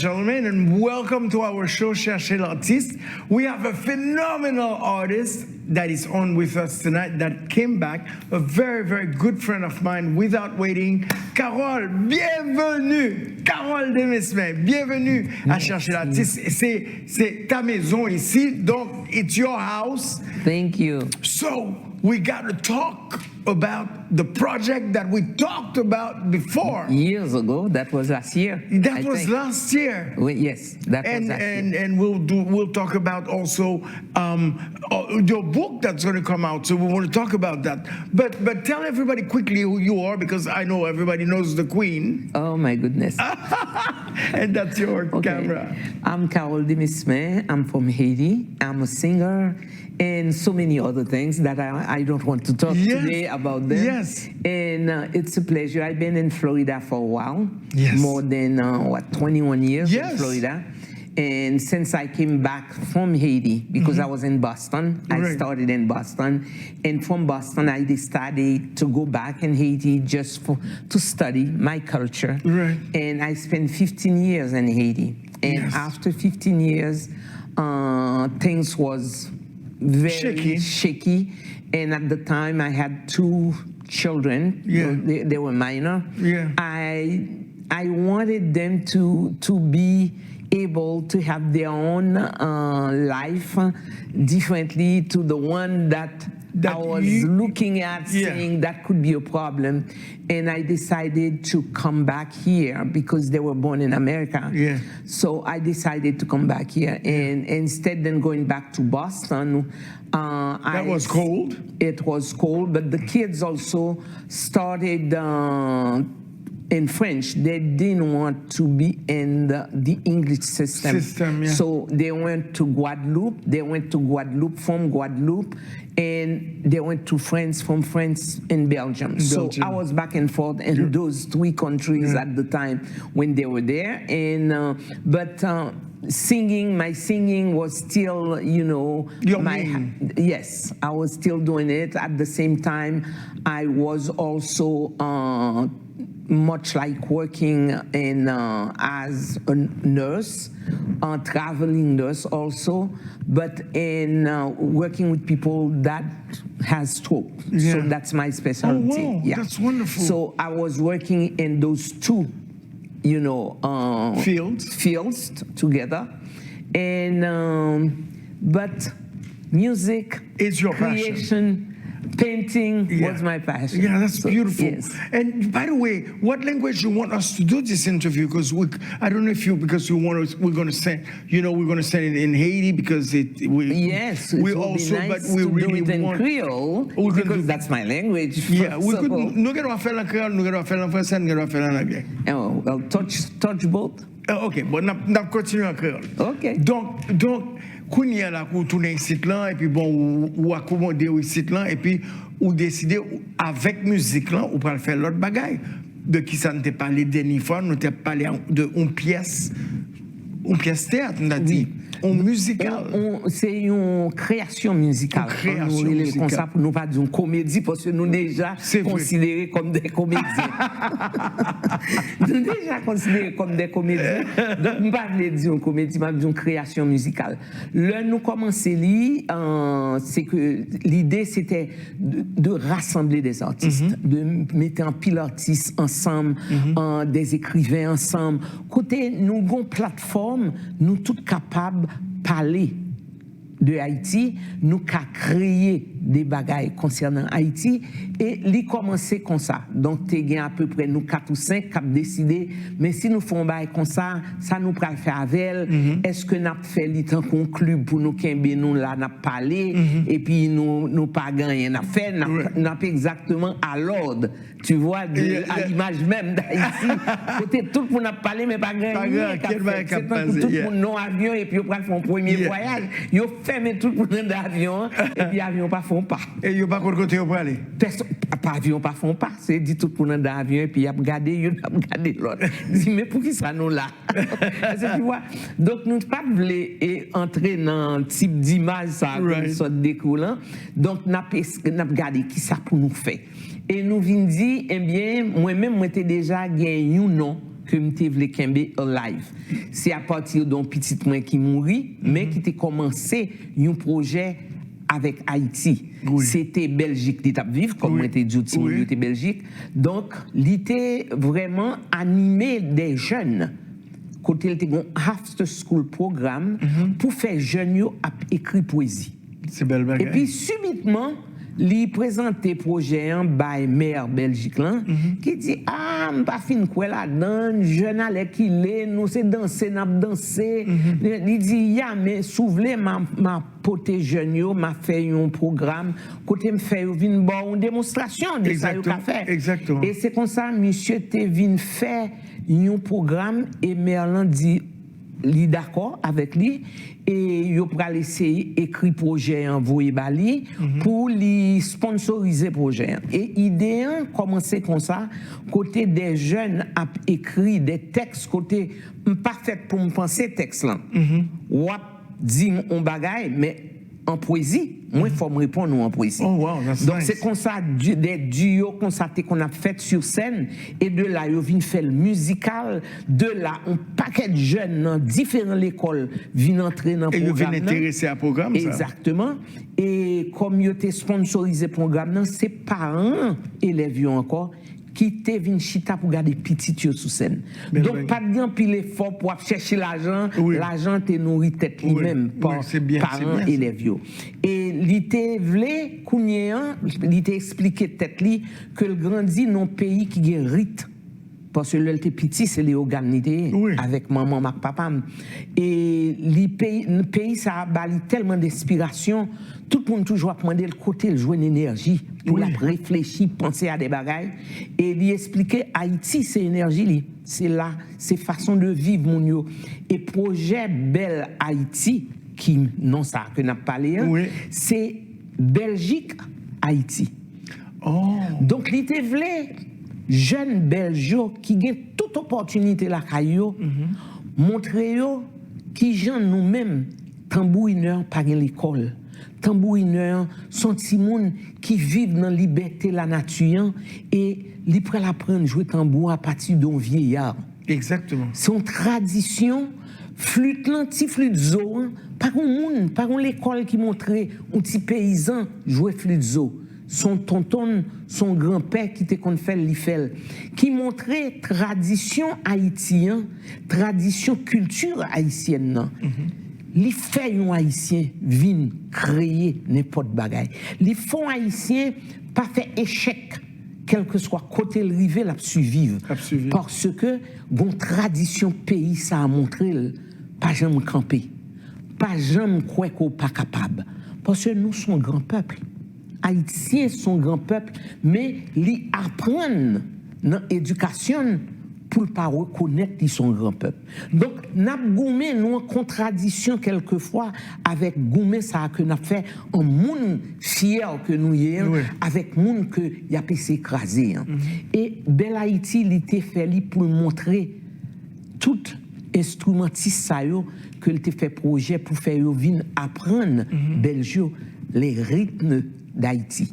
gentlemen, and welcome to our show, Cherchez l'artiste. We have a phenomenal artist that is on with us tonight that came back, a very, very good friend of mine, without waiting. Carole, bienvenue! Carole Demesme, bienvenue à Cherchez l'artiste. C'est ta maison ici, donc it's your house. Thank you. So, we got to talk about the project that we talked about before. Years ago, that was last year. That was last year. Yes, that was last year. And we'll talk about also your book that's going to come out. So we want to talk about that. But tell everybody quickly who you are, because I know everybody knows the Queen. Oh my goodness. And that's your camera. I'm Carole Demesme. I'm from Haiti. I'm a singer and so many other things that I don't want to talk today about them. Yes. And it's a pleasure. I've been in Florida for a while. Yes. More than, 21 years Yes. in Florida. And since I came back from Haiti, because I was in Boston, I started in Boston. And from Boston, I decided to go back in Haiti just to study my culture. Right. And I spent 15 years in Haiti. And after 15 years, things was very shaky. And at the time, I had 2 children. They were minor. I wanted them to be able to have their own life differently to the one that I was looking at, saying that could be a problem. And I decided to come back here because they were born in America. So I decided to come back here. And instead than going back to Boston, that was cold? It was cold, but the kids also started in French. They didn't want to be in the English system. So they went to Guadeloupe. They went to Guadeloupe from Guadeloupe, and they went to France from France and Belgium. So I was back and forth in those 3 countries at the time when they were there. And my singing was still, yes, I was still doing it. At the same time, I was also much like working in as a nurse, traveling nurse also, but in working with people that has stroke. So that's my specialty. Oh, wow. That's wonderful. So I was working in those 2 fields together. And but music is your creation, painting was my passion. Yeah, that's beautiful. And by the way, what language you want us to do this interview? Because I don't know if you, because you want to, we're going to send, we're going to send it in Haiti because we also, nice but we to really do it in want Creole because that's my language. Yeah, we could. Nous allons faire en créole, nous allons faire en français, nous allons faire en anglais. Oh, well, touch both. Ok, bon, on continue en créole. Ok. Donc, quand il y a là pour tourner ici là et puis bon ou accommoder ici là et puis ou décider avec musique là ou pas faire l'autre bagaille de qui ça ne t'est parlé dernière fois, nous t'ai parlé de une pièce théâtre, on a dit. C'est une création musicale. Comme ça, pour nous pas dire une comédie, parce que nous déjà considérés comme des comédiens. Nous déjà considérés comme des comédiens. Donc, nous pas dire une comédie, mais une création musicale. Là, nous commençons c'est que l'idée c'était de rassembler des artistes, de mettre un pile artistes ensemble, des écrivains ensemble. Côté, nous avons une plateforme, nous tous capables parler de Haïti, nous avons créé des bagailles concernant Haïti et les commencer comme ça. Donc, tu as à peu près nous 4 ou 5 qui ont décidé, mais si nous faisons bagaille comme ça nous peut faire avec elle. Est-ce que nous avons fait le temps qu'on club pour nous qu'aimer nous là, nous parler et puis nous pas gagné, nous fait, nous exactement à l'ordre. Tu vois, à l'image même d'Haïti, côté tout le monde a parlé, mais pas gagné. Tout le monde non avion et puis on prend un premier voyage. Ils ont fermé tout le monde d'avion et puis l'avion pas font pas. Et ils n'ont pas côté où aller. Pas avion pas font pas. C'est dit tout le monde d'avion et puis il a regardé l'autre. Dit mais pour qui ça nous là? Tu vois. Donc nous pas voulu entrer dans un type d'image ça, une sorte d'écoulant. Donc n'a regardé qui ça pour nous faire. Et nous vins dit, eh bien, moi-même, moi, j'étais déjà gagné un nom que je voulais kembe alive. C'est à partir d'un petit moi qui mourit, mais qui a commencé un projet avec Haïti. C'était Belgique qui était vivre, comme moi t'ai dit, c'était Belgique. Donc, il était vraiment animé des jeunes. Côté il était un after school programme pour faire jeunes écrire poésie. C'est belle bagaille. Et puis subitement, il présentait projet en by maire Belgique là, qui dit ah m'pas fin quoi là-dedans, jeune allait qu'il est, nous c'est danser, n'a danser. Il dit ya mais souvle m'a poté jeune yo, m'a fait un programme, côté me fait vinn bon une démonstration de ça yo qu'a fait. Exactement. Et c'est comme ça monsieur te vinn faire un programme et Merlan dit li d'accord avec lui et yo pral essayer écrit projet envoyer bali pour li sponsoriser projet et idée commencer comme ça côté des jeunes a écrit des textes côté pas fait pour me penser texte là ou dit on bagaille mais en poésie, moi, il faut me répondre en poésie. Oh, wow, that's donc, nice. c'est comme ça, des duos constatés qu'on a fait sur scène, et de là, ils viennent faire le musical, de là, un paquet de jeunes dans différentes écoles viennent entrer dans le programme. Et ils viennent intéresser à programme, ça. Exactement. Et comme ils ont sponsorisé le programme, c'est parents, élèves encore, qui te vin chita pour garder petit sous scène. Donc pas de pile effort pour chercher l'argent, l'argent te nourrit tête lui-même par parents élèves yo. Et li te vle kounyen, li te expliqué tête li que le grandit dans pays qui gen rite. Parce que le petit, c'est les organités avec maman, avec papa. Et le pays, ça a bali tellement d'inspiration. Tout le monde toujours demandé le côté, le jouer une énergie pour la réfléchir, penser à des bagailles. Et lui expliquer Haïti, c'est énergie, c'est là, c'est façon de vivre, mon yo. Et projet Belle Haïti, qui, non, ça, que n'a pas parlé, c'est Belgique, Haïti. Oh. Donc, il était vrai. Jeunes Belges qui ont toute opportunité la caillou, montrer qui gens nous-mêmes tambourineurs par l'école, tambourineurs sont gens qui vivent dans la liberté la nature et ils prennent apprendre à jouer tambour à partir d'un vieillard. Exactement. Son tradition flûte l'anti flûte zo, par un monde, par l'école qui montrait un petit paysan jouer flûte zo. Son tonton, son grand-père qui était qu'on fait l'ifel, qui montrait tradition haïtienne, tradition culture haïtienne. Les faits haïtiens viennent créer n'importe bagaille. Les fonds haïtiens pas fait échec, quel que soit côté le rivé, la survivre. Parce que bon tradition pays ça a montré pas jamais camper, pas jamais croire qu'on pas capable. Parce que nous sommes grand peuple. Haïtiens sont grand peuple, mais ils apprennent dans l'éducation pour ne pas reconnaître qu'ils sont grand peuple. Donc, nous avons une contradiction quelquefois avec Goumé, ça que nous fait un monde fier que nous y avons, avec un monde que y a pu s'écraser. Et Belle Haïti, il était fait pour montrer tout instrumentiste que il fait projet pour faire venir apprendre Belgio les rythmes d'Haïti.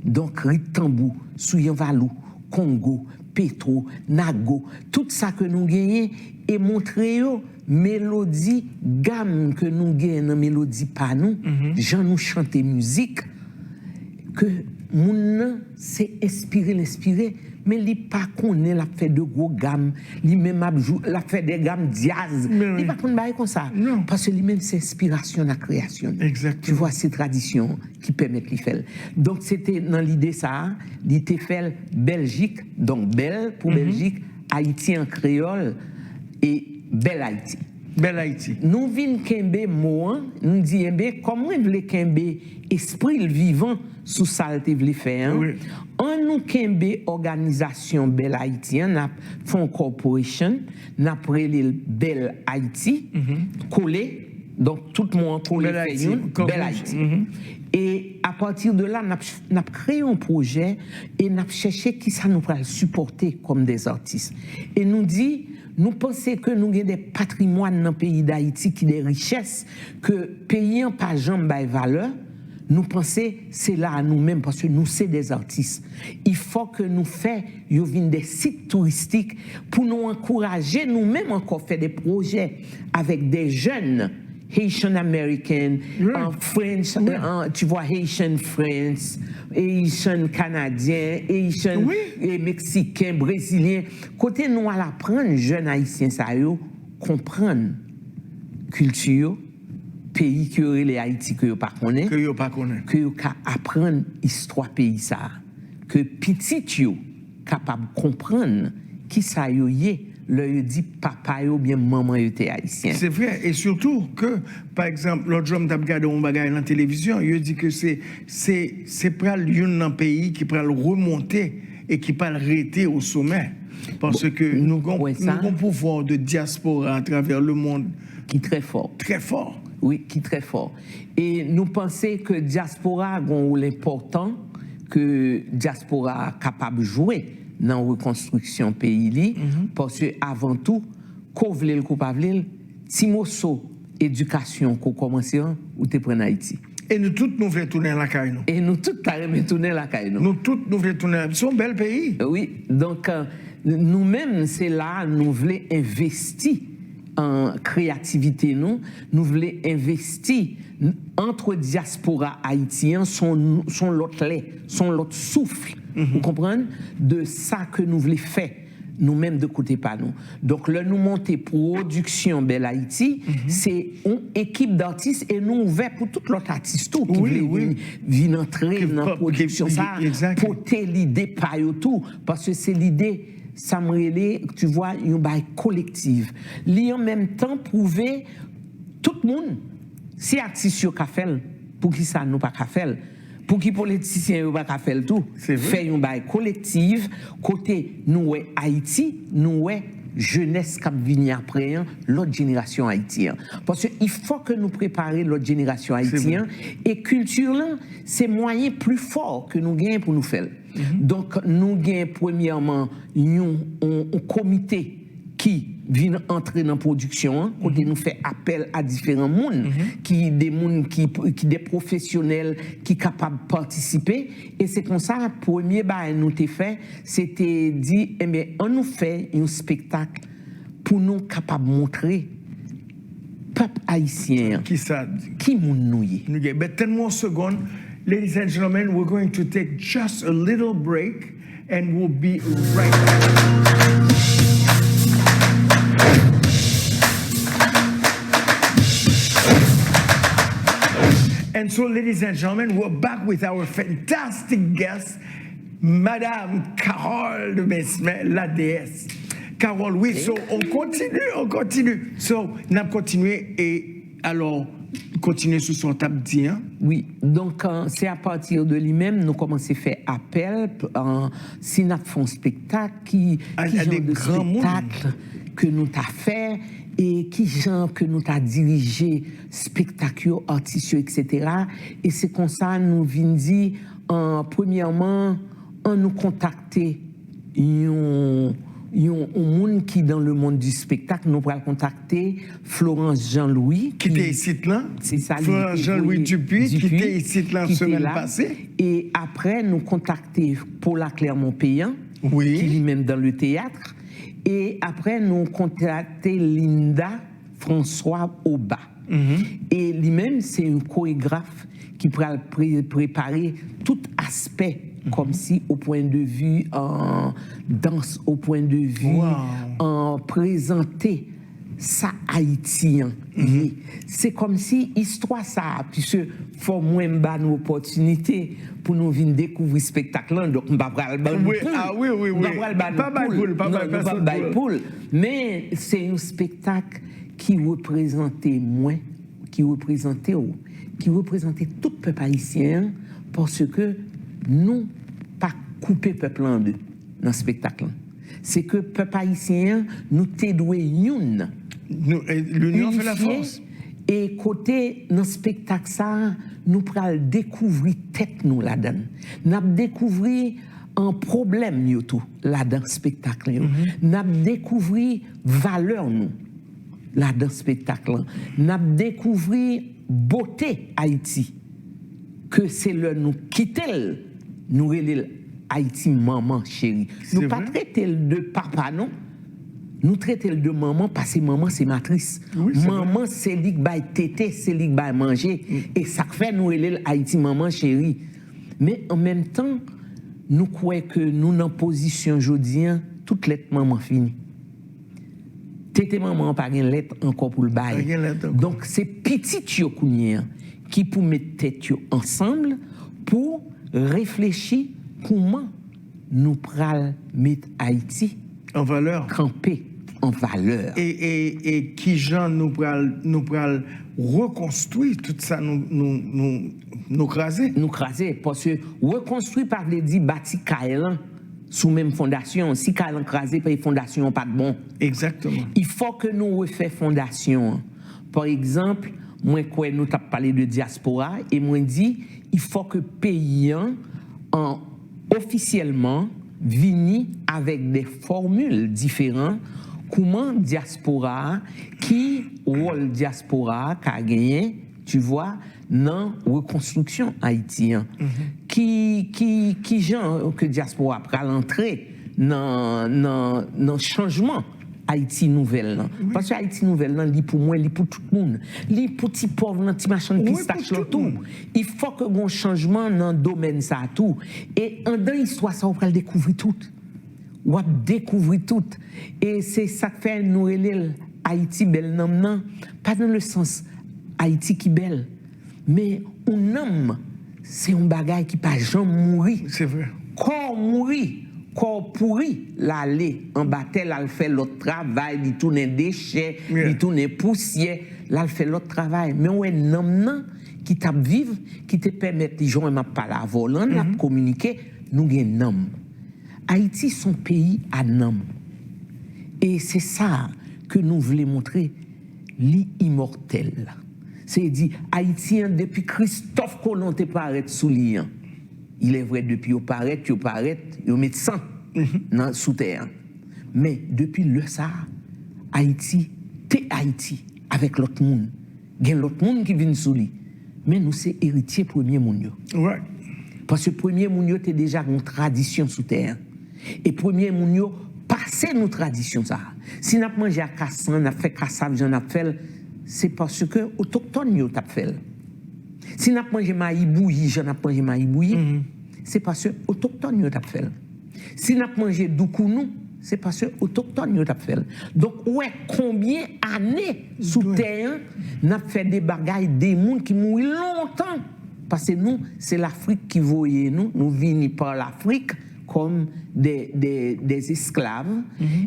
Donc, rythme tambour, Souyan Valou, Congo, Petro, Nago, tout ça que nous gagnons et montrer mélodie, gamme que nous gagnons, mélodie pas nous, gens nous chanter musique, que moun c'est l'inspirer, mais il pas connaît la fait de gros gammes, il même la fait des gammes jazz, il pas connaît comme ça, parce que lui même c'est inspiration la création. Exactement. Tu vois ces traditions qui permettent de faire. Donc c'était dans l'idée ça, il était fait Belgique, donc belle pour Belgique, Haïti en créole et Belle Haïti. Belle Haïti. Nous vinn kembe moi, nous disons comment on veut kembe esprit vivant sous ça te veut faire. On nous kembe organisation Belle Haïti, n'a fond corporation, n'a prélé Belle Haïti, collé donc tout le monde collé Belle Haïti. Et à partir de là, n'a créé un projet et n'a cherché qui ça nous va supporter comme des artistes. Et nous dit nous pensons que nous avons des patrimoines dans le pays d'Haïti qui des richesses que pays en pas jamais bail valeur, nous pensons c'est là à nous-mêmes parce que nous sommes des artistes. Il faut que nous fassions des sites touristiques pour nous encourager nous-mêmes encore faire des projets avec des jeunes Haitian American, French, tu vois Haitian France, Haitian Canadien, Haitian Mexicain, Brésilien. Côté nous à l'apprendre jeunes Haïtiens ça yo comprendre culture pays que les Haïti que yo pas connaît que yo pas connaît que yo ka apprendre histoire pays ça que petit yo capable comprendre qui ça yo yé le dit papa yo bien maman yo était haïtien. C'est vrai et surtout que par exemple l'autre jour m't'a regardé un bagage dans la télévision, il dit que c'est pas l'une dans pays qui peut remonter et qui peut arrêter au sommet parce que nous avons un pouvoir de diaspora à travers le monde qui est très fort. Très fort. Oui, qui est très fort. Et nous pensons que diaspora a un rôle important que diaspora est capable de jouer dans la reconstruction pays parce que avant tout, qu'on voulait le coupable, si mosso éducation qu'on commence ou te prend Haïti. Et nous tous nous voulons tourner la caille. Et nous tous carrément tourner la caille. Nous tous nous voulons tourner. C'est un bel pays. Oui, donc nous-mêmes c'est là nous voulons investir en créativité nous voulons investir entre diaspora haïtien son l'autre lait, son l'autre souffle. Vous comprenez de ça que nous voulons faire nous-mêmes de côté pas nous. Donc là nous monter production Bel Haïti, c'est une équipe d'artistes et nous ouvert pour tout l'autre artiste tout qui veut entrer dans la production ça porter l'idée pas tout parce que c'est l'idée ça me relève, tu vois, une bail collective. Li en même temps prouver tout le monde, si artiste yo ka fait, pour qui ça nous pas ka fait, pour qui politicien yo pas ka fait tout, fait une bail collective côté nous Haïti, nous jeunesse qui vient après l'autre génération haïtienne parce qu'il faut que nous préparions l'autre génération haïtienne et culture là c'est moyen plus fort que nous gagnons pour nous faire. Donc nous gagnons premièrement un comité qui vient entrer dans la production, côté nous fait appel à différents mondes, qui des mondes qui des professionnels qui capables de participer et c'est comme ça premier nous t'ai fait c'était dit eh bien on nous fait un spectacle pour nous capable montrer peuple haïtien qui moun nou yé. Nous avons 10 more secondes. Ladies and gentlemen, we're going to take just a little break and we'll be right back. And so, ladies and gentlemen, we're back with our fantastic guest, Madame Carole de Mesmer, la déesse. Carole, oui, so, on continue. So, on a continué et alors, continuer sur son table d'ien. Oui, donc c'est à partir de lui-même, nous commençons à faire appel, si nous faisons un spectacle, qui genre de spectacle que nous avons fait, et qui genre que nous avons dirigé, spectacle, artistes, etc. Et c'est comme ça, nous venons dire, premièrement, on nous contacter un monde qui dans le monde du spectacle nous pourra contacter Florence Jean-Louis qui était ici là, c'est ça, Florence Jean-Louis Dupuis qui était ici la semaine passée et après nous contacter Paula Clermont-Payant qui est même dans le théâtre et après nous contacter Linda François Auba et lui-même c'est une chorégraphe qui pourra préparer tout aspect comme si au point de vue en danse, au point de vue en présenter ça haïtien. C'est comme si histoire ça, puisque faut moins une opportunité pour nous venir découvrir spectacle donc on va pas le poule mais c'est un spectacle qui représentait moins qui représentait tout peuple haïtien parce que nous pas couper peuple en deux dans le spectacle. C'est que peuple haïtien nous t'est doué une. L'union fait la force. Et côté dans le spectacle ça, nous pral découvrir tête nous là-dedans. Nous découvrir un problème yo tout là-dedans spectacle. Nous découvrir valeur nous là-dedans spectacle. Nous découvrir beauté Haïti. que c'est le nous quitter, nous relève Haïti maman chérie. Nous pas traiter de papa non. Nous traiter de maman parce que maman c'est matrice. Oui, maman c'est lui qui baille tété, c'est lui qui baille manger et ça fait nous relève Haïti maman chérie. Mais en même temps, nous croyons que nous dans position aujourd'hui, toute lettre maman fini. Tété maman pas une lettre encore pour le bail. Donc c'est petit yo qui pour mettre tête ensemble pour réfléchir comment nous pral mettre Haïti en valeur, camper en valeur. Et qui gens nous pral reconstruire tout ça nous craser. Nous craser parce que reconstruire par les dit bâti Kaelan sous même fondation. Si Kaelan crasé par fondation pas de bon. Exactement. Il faut que nous refait fondation. Par exemple, moi quoi nous t'a parlé de diaspora et moi dit il faut que pays officiellement vini avec des formules différentes comment diaspora qui rôle diaspora qu'a gagné tu vois dans reconstruction haïtienne qui gens que diaspora pral entrer dans changement Haïti nouvelle oui. Parce que Haïti nouvelle li pour moi li pour tout le monde li pour petit pauvre petit machin pistache tout il faut que gon changement dans domaine ça tout et en dans histoire ça on va le découvrir tout on va découvrir tout et c'est ça que fait nous relève Haïti belle non pas dans le sens Haïti qui belle mais un homme c'est un bagage qui pas jamais mourir c'est vrai corps mourir corps pourri l'aller en battel elle fait l'autre travail il tourne déchets il tourne poussière là fait l'autre travail mais ouais non qui t'a vivre qui te permet de joindre m'a pas la volant la communiquer nous gain nom Haïti son pays à nom et c'est ça que nous voulons montrer l'immortel c'est dit haïtien depuis Christophe Colomb te paraît sous lien. Il est vrai, depuis qu'il paraît, il met 100 sous terre. Mais depuis le Sahara, Haïti, t'es Haïti avec l'autre monde. Il y a l'autre monde qui vient sous lui. Mais nous, c'est héritier premier monde. Ouais. Parce que premier monde, t'es déjà une tradition sous terre. Et premier monde, passer nos traditions. Ça. Si nous avons mangé à Kassan, nous avons fait Kassav, j'en ai fait, c'est parce que autochtone, nous avons fait. Si nous avons mangé maï bouilli, j'en ai mangé maï bouilli, c'est parce que autochtone nous avons fait. Si nous avons mangé doukounou, c'est parce que autochtone nous avons fait. Donc, ouais, combien d'années sous terre, nous avons fait des bagailles, des mondes qui mourent longtemps. Parce que nous, c'est l'Afrique qui voyait nous, nous venons par l'Afrique comme des esclaves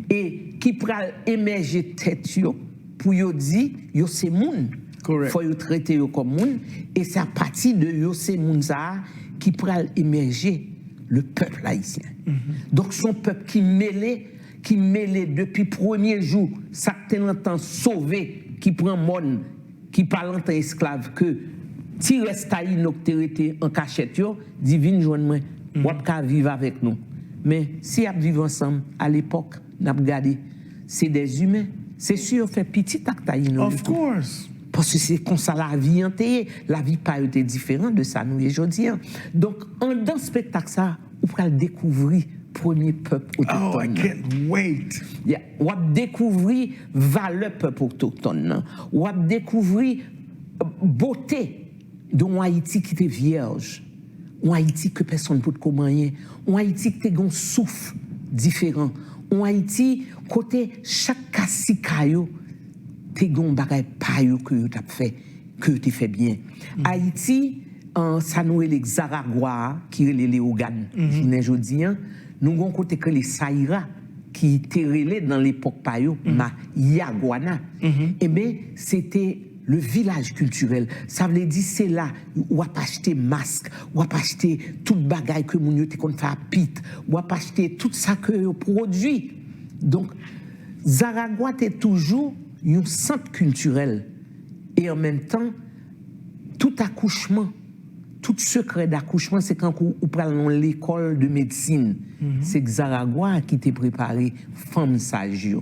et qui pral émerger tête pour yo dire yo c'est monde. Il faut traiter comme monde et c'est à partir de ces moun ça qui pral émerger le peuple haïtien. Donc son peuple qui mêlé depuis premier jour, ça longtemps sauvé, qui prend monde, qui parle en tant esclave que si reste été en cachette yo, divine joindre moi, ou ka vivre avec nous. Mais si a vivre ensemble à l'époque, n'a regardé c'est des humains, c'est sûr fait petit acte Of course. Parce que c'est comme ça la vie entière, la vie pas été différente de ça nous aujourd'hui. Donc en dans spectacle ça, on va découvrir premier peuple autochtone. Oh, I can't wait. Yeah. On va découvrir valeur peuple autochtone. On va découvrir beauté de Haïti qui était vierge. Un Haïti que personne ne peut commander. Un Haïti qui a un souffle différent. Un Haïti côté chaque cassicayo te gon bagay payo que tu as fait que tu fais bien. Haïti ça nous est les Zaragua qui est les Léogane. Je dis nous gon côté que les Saïra qui étaient relais dans l'époque payo ma Yaguana. Et ben c'était le village culturel. Ça veut dire c'est là où on acheter masque, où on acheter toute bagaille que moun yo te kon fa pit, où on acheter tout ça que yo produit. Donc Zaragua est toujours un centre culturel et en même temps tout accouchement, tout secret d'accouchement c'est quand on prend dans l'école de médecine. C'est Zaragua qui t'a préparé femme sage.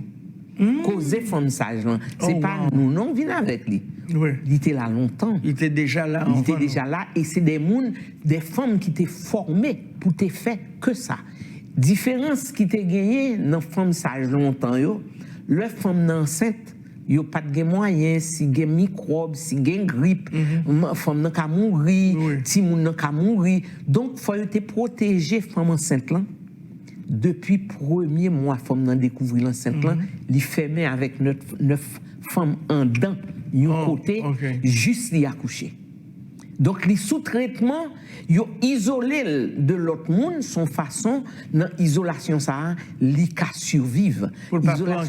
causer femme sage. C'est pas nous, non, vient avec lui. Oui. Il était là longtemps. Il était déjà là. Il était déjà là et c'est des femmes qui étaient formées pour te faire que ça. Différence qui t'a gagné dans femme sage longtemps yo, le femme enceinte yo pas de moyen si gen microbe, si gen grippe, femme nan ka mourir, ti moun nan ka mourir. Donc faut te protéger femme enceinte là. Depuis premier mois femme nan découvrir l'enceinte là, li fermé avec 9 femmes en dedans, yon côté juste li accoucher. Donc les sous-traitements, ils ont isolé de l'autre monde, son façon, dans l'isolation, ça, li ka survivre. Pour pas prendre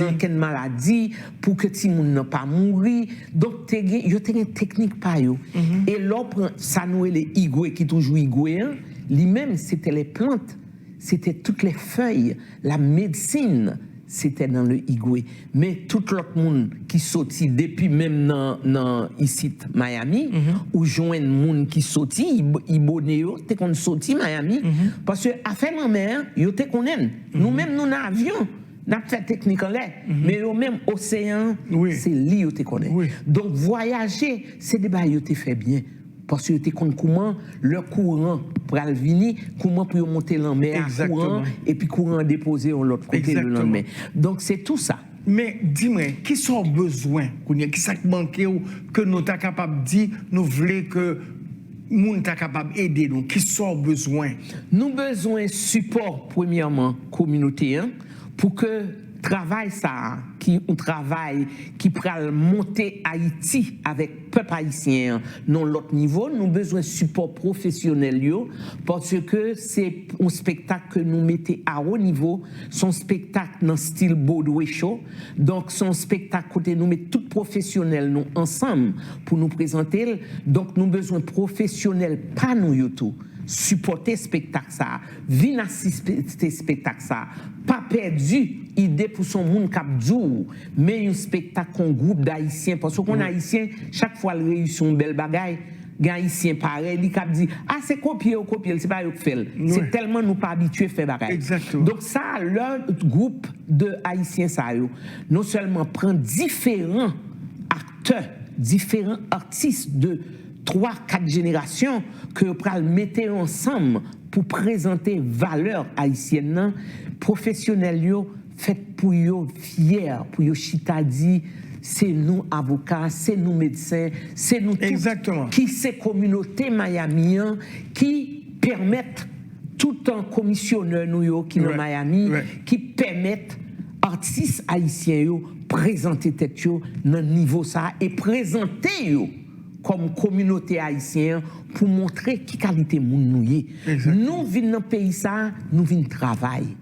aucune maladie, pour que tout le monde n'a pas mourir. Donc, il y a une technique pas yo. Et l'autre, ça nous est les igoué qui toujours igoué, lui-même, c'était les plantes, c'était toutes les feuilles, la médecine. C'était dans le Igoué. Mais tout l'autre monde qui sortit depuis même dans ici Miami, ou joint monde qui sortit, Iboneo, t'es qu'on sorti Miami, parce que à faire la mer, yo te connaît. Nous-mêmes nous avions n'a fait technique en l'air, mais au même océan, c'est lui yo te connaît. Donc voyager, c'est des bails yo te fait bien. Parce que tu connais comment le courant pour venir, comment pour monter la mer à courant, et puis courant déposer de l'autre côté le lendemain. Donc c'est tout ça. Mais dis-moi, qui sont besoins, qui sont manqués ou que nous sommes capables de dire, nous voulons que nous sommes capables d'aider nous, qui sont besoins? Nous avons besoin de support, premièrement, communautaire, pour que travail ça qui un travail qui pourra monter Haïti avec peuple haïtien dans l'autre niveau, nous besoin de support professionnel yo, parce que c'est un spectacle que nous mettons à haut niveau, son spectacle dans style Broadway show, donc son spectacle côté nous mettons tout professionnel nous ensemble pour nous présenter, donc nous besoin de professionnels pas nous yo tout. Supporter spectacle ça, venir assister spectacle ça, pas perdu idée pour son monde cap dur, mais un spectacle qu'on groupe d'haïtiens parce qu'on haïtien chaque fois le réussit une belle bagaille, un haïtien pareil, il cap dit c'est copier c'est pas eux qui fait. C'est tellement nous pas habitués faire bagaille. Exactement. Donc ça le groupe de haïtiens ça yo, non seulement prend différents acteurs, différents artistes de 3-4 générations que vous pouvez mettre ensemble pour présenter valeur haïtienne, professionnels, faites pour eux fiers, pour eux chita dit, c'est nous avocats, c'est nous médecins, c'est nous tous qui ces communautés miamiens qui permettent tout un commissionneur nous qui dans Miami, qui permettent artistes haïtiens présenter tête dans niveau ça et présenter comme communauté haïtienne pour montrer qui qualité moun nou yé. Nous venons dans pays ça, nous venons travailler.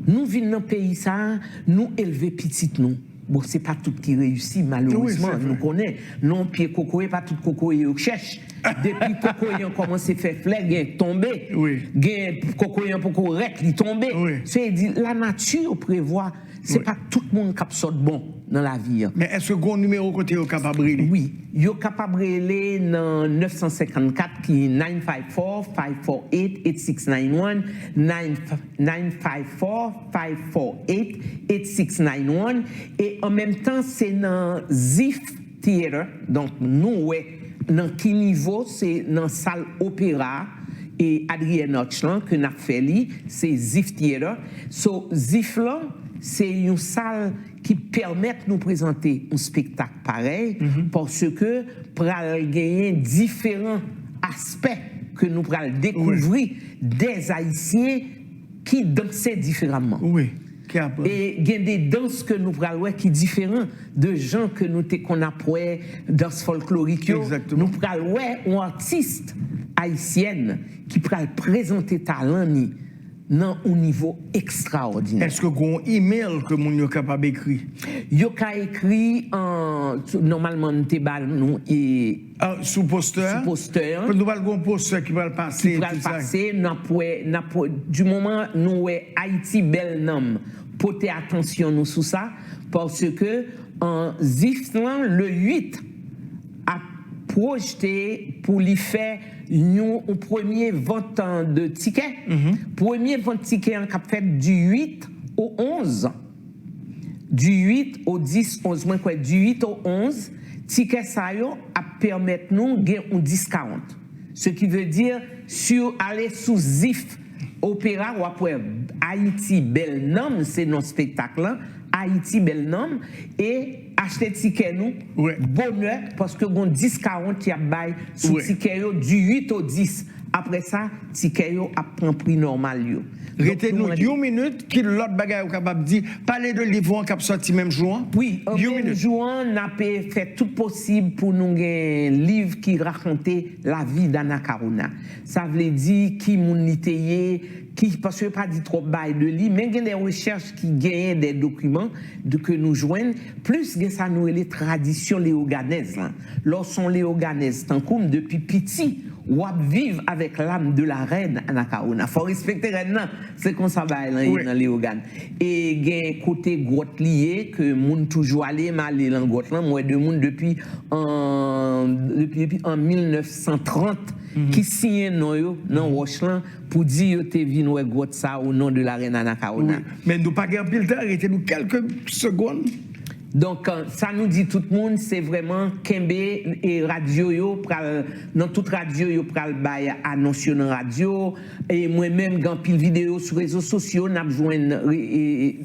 Nous venons dans pays ça, nous élever petit nous. Bon, c'est pas tout qui réussit malheureusement, nous connaissons. Non pied cocoé, pas tout cocoé au cherche. Depuis cocoé on commence à faire flègue, tomber. Gain cocoé pour correct, il tomber. C'est dit la nature prévoit, c'est pas tout le monde qui sort bon dans la vie. Mais est-ce que vous avez un numéro côté au capable? Oui, vous êtes capable de dans 954 qui est 954-548-8691, 954-548-8691 et en même temps c'est dans ZIF Theater, donc nous dans quel niveau c'est dans salle opéra et Adrien Notchland que n'a fait c'est ZIF Theater. So ZIF là c'est une salle qui permet de nous présenter un spectacle pareil parce que pour gagner différents aspects que nous pourrons découvrir des Haïtiens qui dansaient différemment. Et il y a des danses que nous pourrons qui sont différentes de gens que nous qu'on apprend danse folklorique. Nous pourrons un artiste haïtienne qui pourra présenter talent dans un niveau extraordinaire. Est-ce que vous avez un email que vous êtes capable d'écrire? Vous avez écrit normalement nous et sous poster. Nous avons un poster qui va passer. Qui va passer. Du moment nous Haïti bel nom, portez attention nous sur ça parce que en Ziflan le 8 a projeté pour lui faire un premier vente de tickets. Premier vente de tickets en cap fait du 8 au 11 du 8 au 10, 11, moins quoi, du 8 au 11, ticket ça yo a permettre nous gagner un 10-40. Ce qui veut dire, sur aller sous ZIF Opéra ou après Haïti Bel Nom, c'est notre spectacle là, Haïti Bel Nom, et acheter ticket nous, bonheur, parce que bon 10-40 qui a bail sous ticket yo, du 8 au 10. Après ça, ticket yo a pris prix normal yo. Restez nous 1 minute, qui l'autre bagaille ou capable de dire, parler de livre qui a sorti même jour. Oui, même jour, on a fait tout possible pour nous un livre qui racontait la vie d'Anna Karuna. Ça veut dire qui mouniteye, qui, parce que pas dit trop bail de lui, mais il y a des recherches qui gagnent des documents que nous joignent, plus que ça nous les traditions léoganaises. Lorsqu'on léoganaises, tant comme depuis petit, ou à vivre avec l'âme de la reine Anna Karuna. Il faut respecter la reine, c'est comme ça va dans les organes. Et il y a un côté grotte lié que moun toujours allé mal dans grotte là, moi de moun depuis en 1930 qui signe dans Rocheland pour dire que tu es venu grotte ça au nom de la reine Anna Karuna. Oui. Mais nous pas gagner pile temps, arrêtez-nous quelques secondes. Donc, ça nous dit tout le monde, c'est vraiment Kembe et radio, yo, dans toute radio, yo pral bay annonce dans radio, et moi-même, quand pile vidéo sur les réseaux sociaux, n'a besoin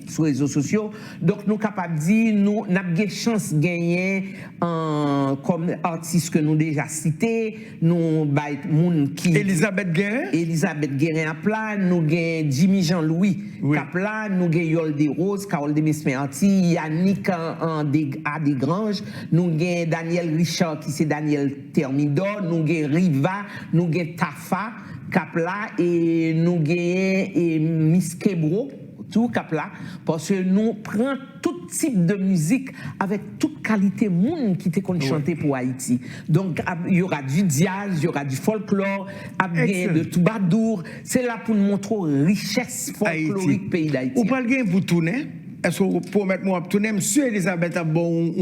sur les réseaux sociaux. Donc, nous capables de dire, nous avons chance de gagner comme artistes que nous déjà cités, nous bay moun qui. Elisabeth Guérin à plat, nous gagnons Jimmy Jean-Louis Kapla, nous gagnons Yolde Rose, Carole de Mesmeanti, Yannick à des Granges, nous avons Daniel Richard qui c'est Daniel Thermidor, nous avons Riva, nous avons Tafa Kapla et nous avons Miss Kebro, tout Kapla, parce que nous prenons tout type de musique avec toute qualité monde qui te chanter pour Haïti. Donc il y aura du jazz, il y aura du folklore, de Toubadour, c'est là pour nous montrer la richesse folklorique pays d'Haïti. Ou pas le pour tourner? Est-ce que vous pouvez mettre moi à tourner? Monsieur Elisabeth a bon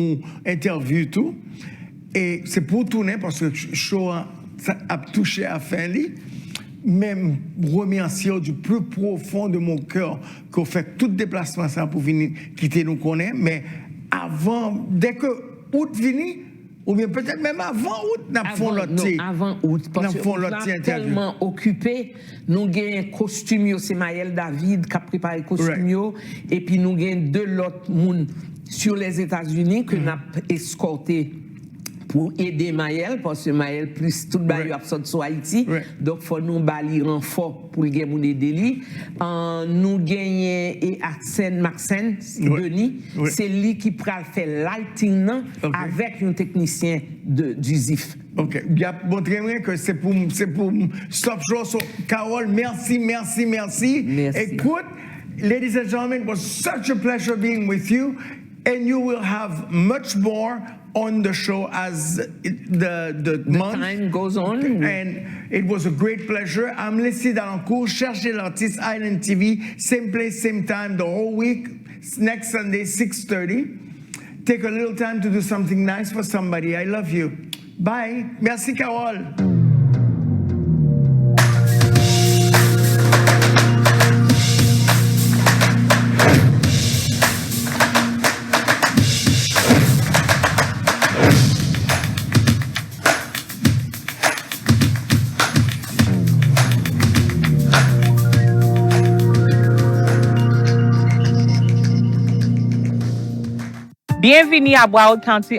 interview tout. Et c'est pour tourner parce que show a touché à fin li. Même remercier du plus profond de mon cœur qu'on fait tout déplacement ça pour venir quitter nous connaître. Mais avant, dès que août vini, ou bien peut-être même avant août, nous avons l'autre. Avant août, parce que nous sommes tellement occupés. Nous avons un costume, c'est Maël David qui a préparé le costume. Et puis nous avons deux autres monde sur les États-Unis que nous avons escorté pour aider Maël, parce que Maël plus tout le monde absurde sur Haïti. Donc il faut nous bâlir renfort pour le gagner aider lui. Nous gagnons et Arsène Maxen, Denis, c'est lui qui pourra faire lighting avec un technicien du ZIF. Ok, il y a montré que c'est pour Stop Show. So, Carole, merci. Écoute, ladies and gentlemen, it was such a pleasure being with you, and you will have much more on the show as the month time goes on. And it was a great pleasure. I'm Leslie Dalancourt, Cherchez l'artiste, Island TV, same place, same time, the whole week, next Sunday, 6:30. Take a little time to do something nice for somebody. I love you. Bye. Merci, Carole. Bienvenue à Broward County.